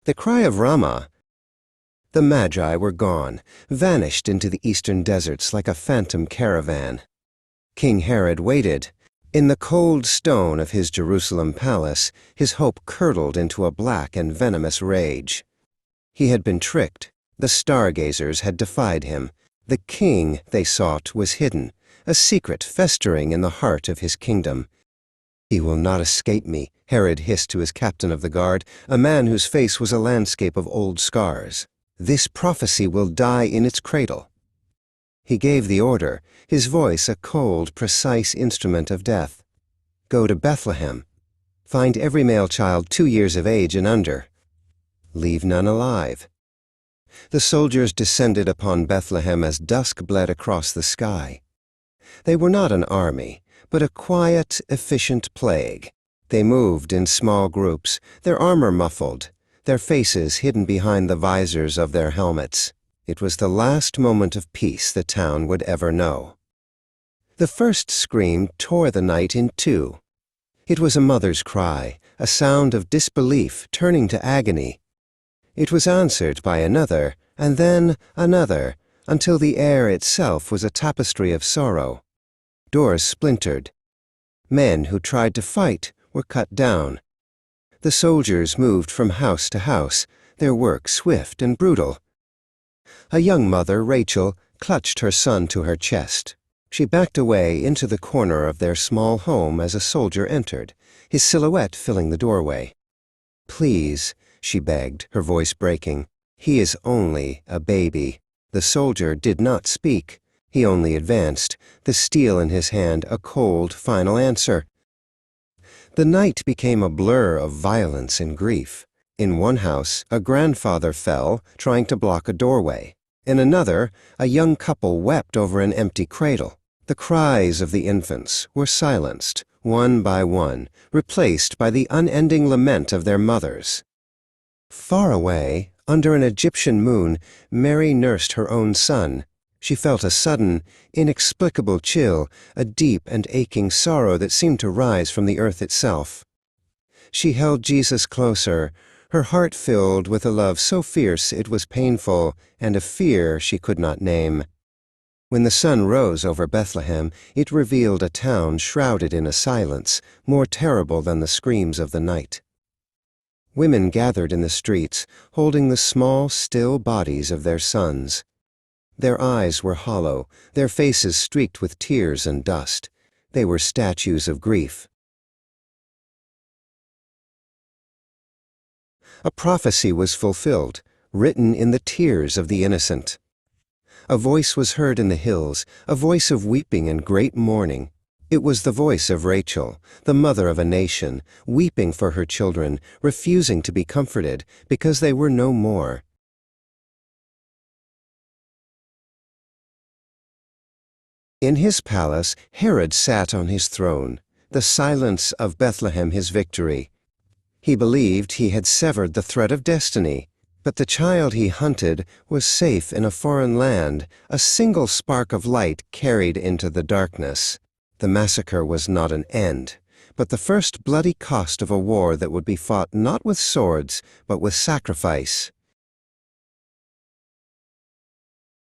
The cry of Rama. The Magi were gone, vanished into the eastern deserts like a phantom caravan. King Herod waited. In the cold stone of his Jerusalem palace, his hope curdled into a black and venomous rage. He had been tricked. The stargazers had defied him. The king they sought was hidden, a secret festering in the heart of his kingdom. "He will not escape me," Herod hissed to his captain of the guard, a man whose face was a landscape of old scars. "This prophecy will die in its cradle." He gave the order, his voice a cold, precise instrument of death. "Go to Bethlehem. Find every male child 2 years of age and under. Leave none alive." The soldiers descended upon Bethlehem as dusk bled across the sky. They were not an army, but a quiet, efficient plague. They moved in small groups, their armor muffled, their faces hidden behind the visors of their helmets. It was the last moment of peace the town would ever know. The first scream tore the night in two. It was a mother's cry, a sound of disbelief turning to agony. It was answered by another, and then another, until the air itself was a tapestry of sorrow. Doors splintered. Men who tried to fight were cut down. The soldiers moved from house to house, their work swift and brutal. A young mother, Rachel, clutched her son to her chest. She backed away into the corner of their small home as a soldier entered, his silhouette filling the doorway. "Please," she begged, her voice breaking. "He is only a baby." The soldier did not speak. He only advanced, the steel in his hand a cold, final answer. The night became a blur of violence and grief. In one house, a grandfather fell, trying to block a doorway. In another, a young couple wept over an empty cradle. The cries of the infants were silenced, one by one, replaced by the unending lament of their mothers. Far away, under an Egyptian moon, Mary nursed her own son. She felt a sudden, inexplicable chill, a deep and aching sorrow that seemed to rise from the earth itself. She held Jesus closer, her heart filled with a love so fierce it was painful, and a fear she could not name. When the sun rose over Bethlehem, it revealed a town shrouded in a silence, more terrible than the screams of the night. Women gathered in the streets, holding the small, still bodies of their sons. Their eyes were hollow, their faces streaked with tears and dust. They were statues of grief. A prophecy was fulfilled, written in the tears of the innocent. A voice was heard in the hills, a voice of weeping and great mourning. It was the voice of Rachel, the mother of a nation, weeping for her children, refusing to be comforted because they were no more. In his palace, Herod sat on his throne, the silence of Bethlehem his victory. He believed he had severed the thread of destiny, but the child he hunted was safe in a foreign land, a single spark of light carried into the darkness. The massacre was not an end, but the first bloody cost of a war that would be fought not with swords, but with sacrifice.